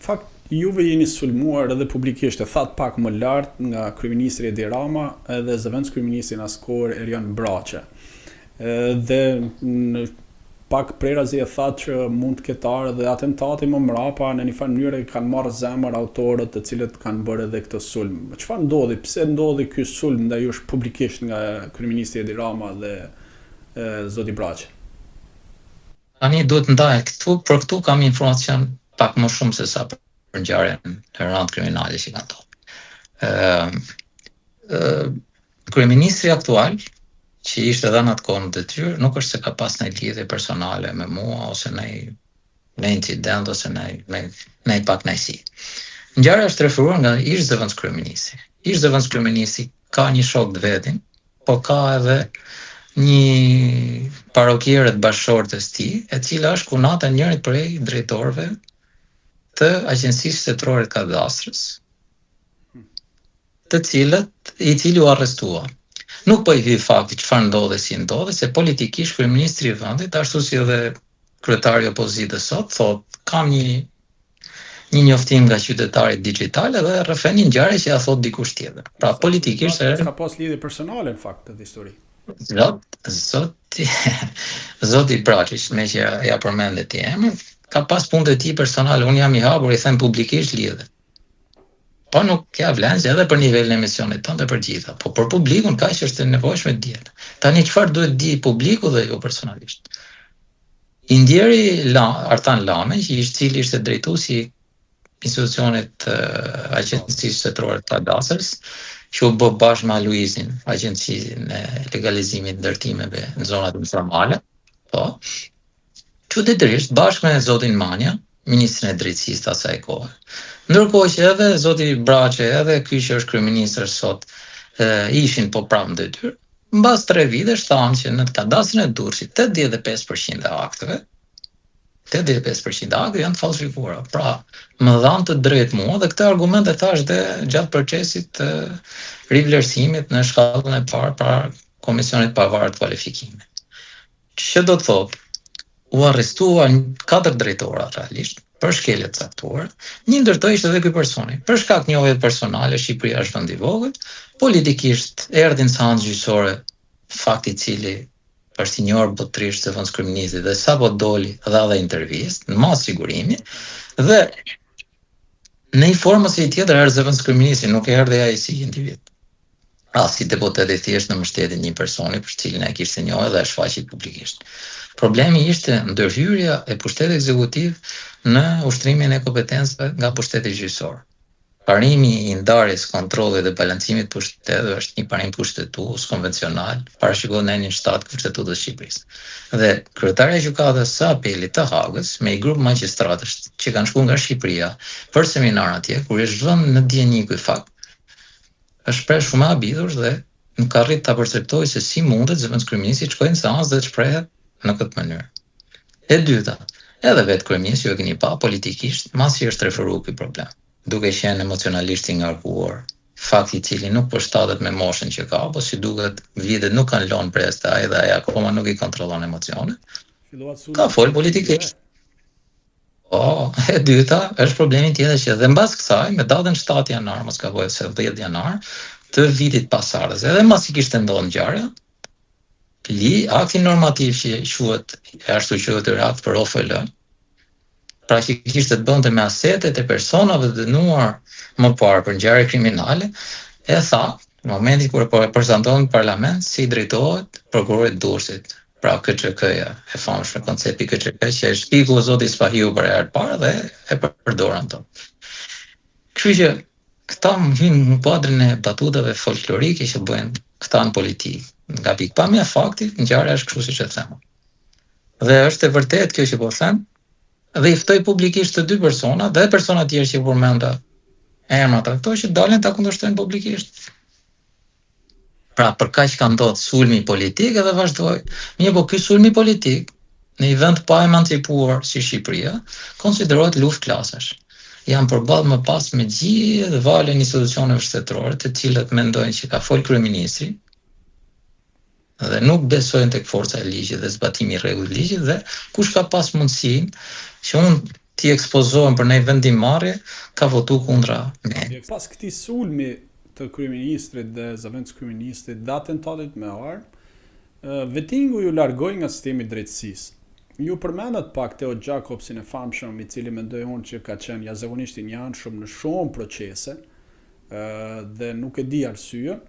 fakt, juve jeni sulmuar edhe publikisht, e thatë pak më lart nga kryeministri Edi Rama edhe zëvendëskryeministri Naskor Erion Braçe. Dhe në pak prerazi e thatë që mund të ketë ardhur dhe atentati më mrapa në një farë mënyrë kanë marrë zemër autorët të cilët kanë bërë edhe këtë sulm. Çfarë ndodhi? Pse ndodhi ky sulm ndaj jush publikisht nga kryeministri Edi Rama dhe zoti Braçe? Tani duhet ndaj këtu, për këtu kam informacion pak më shumë se sa për ngjarjen e rënd kriminale që kanë ndodhur. Kryeministri aktual, që ishte edhe në atë kohë në detyrë, nuk është se ka pas ndonjë lidhje personale me mua ose në incident ose në pak kënaqësi. Ngjarja është referuar nga ish zëvendëskryeministri. Ish zëvendëskryeministri ka një shok të vetin, po ka edhe një parokiere të bashkëshortes tij, e cila është kunata njërit prej drejtorëve të Agjencisë Shtetërore të Kadastrës, i cili u arrestua. Nuk po i vi fakti çfarë ndodhi si ndodhi, se politikisht kryeministri i vendit, ashtu si edhe kryetari i opozitës sot, thotë kam një njoftim nga qytetarit digjital dhe rrëfen një ngjarje që ja thot dikush tjetër. Pra politikisht ka pas lidhje personale në fakt këtë histori. Zoti Braçi, me që ja përmendet ti emrin, ka pas punët e tij personale, unë jam i hapur, i them publikisht lidhet. Po nuk ka vlen edhe për nivelin e emisionit tonë dhe për gjitha, po për publikun kaq është e nevojshme të dihet. Tani çfarë duhet di publiku dhe ju personalisht? I ndjeri Artan Lame, që cili ishte drejtuesi i institucionit Agjencisë Shtetërore të Kadastrës, që u bë bashkë me Luizin, Agjencinë e Legalizimit të Ndërtimeve në zonat informale, po. Çuditërisht bashkë me zotin Manja, ministrin e drejtësisë të asaj kohe. Ndërkohë që edhe zoti Braçe, edhe ky që është kryeministër sot, ishin po prapë në detyrë, mbas 3 vitesh thanë që në kadastrin e Durrësit 85% e akteve, 85% e akteve janë të falsifikuara. Pra, më dhanë të drejtë mua dhe këtë argument e thash dhe gjatë procesit të rivlerësimit në shkallën e parë pra Komisionit Pavarur të Kualifikimit. Që do të thotë, u arrestuan 4 drejtora realisht për shkelje të caktuara. Një ndër to ishte edhe ky personi. Për shkak njohjes personale, Shqipëria është vend i vogël, politikisht erdhi në seancë gjyqësore fakti i cili është i njohur botërisht zëvendëskryeministri dhe sapo doli dha dhe intervistë në mas sigurimi dhe në një formë ose tjetër erdhi zëvendëskryeministri, nuk erdhi ai si individ. Si deputet i thjesht në mbështetjen e një personi për cilin ai kishte njohur dhe e shfaqi publikisht. Problemi ishte ndërhyrja e pushtetit ekzekutiv në ushtrimin e kompetencave nga pushteti gjyqësor. Parimi i ndarjes, kontrollit dhe balancimit të pushteteve është një parim pushtetues konvencional, parashikohet në enin 7 të Kushtetutës së Shqipërisë. Dhe kryetaria e gjykatës së apelit të Hagës me një grup magjistratësh që kanë shkuar nga Shqipëria për seminar atje, kur është vënë në dieni ky fakt, është shpreh shumë habitur dhe nuk ka arrit ta perceptojë se si mundet zëvendëskryeministri të shkojë në seancë dhe të shprehet në këtë mënyrë. E dyta, edhe vetë kryeministri ju e keni pa politikisht, masi është referuar ky problem, duke qenë emocionalisht i ngarkuar, fakti i cili nuk përshtatet me moshën që ka, po si duket vitet nuk kanë lënë pres të ai dhe ai akoma nuk i kontrollon emocionet. Ka fol politikisht. E dyta është problemi tjetër që dhe mbas kësaj, me datën 7 janar, mos gaboj se 10 janar të vitit pasardhës, edhe mbas i kishte ndodhur ngjarja, akti normativ që quhet ashtu quhet akt për OFL, pra që kishte të bënte me asetet e personave të dënuar më parë për ngjarje kriminale, e tha, në momentin kur e prezanton në parlament, si drejtohet prokurorit Durrësit, pra KÇK-ja, e famshme koncepti KÇK që e shpiku zoti Spahiu për herë të parë dhe e përdorën ato. Kështu që këta hynë në kuadrin e batutave folklorike që bëjnë këta në politikë. Nga pikpamja e faktit, ngjarja është kështu siç e them. Dhe është e vërtetë kjo që po them, dhe i ftoj publikisht të 2 persona dhe persona të tjerë që përmenda emrat ato që dalin ta kundërshtojnë publikisht. Pra për kaq ka ndodhur sulmi politik edhe vazhdoi. Mirë, po ky sulmi politik në një vend pa emancipuar si Shqipëria konsiderohet luftë klasash. Janë përballë më pas me gjithë valën institucioneve shtetërore, të cilët mendojnë që ka fol kryeministri dhe nuk besojnë tek forca e ligjit dhe zbatimi i rregullit të ligjit dhe kush ka pas mundësinë që unë ti ekspozohen për një vendimmarrje, ka votu kundra me. Pas këtij sulmi të kryeministrit dhe zëvendëskryeministrit dhe atentatit me armë, Vettingu ju largoi nga sistemi i drejtësisë. Ju përmendat pak Theo Jacobsin e famshëm, i cili mendoj unë që ka qenë jashtëzakonisht i njanshëm në shumë procese dhe nuk e di arsyen.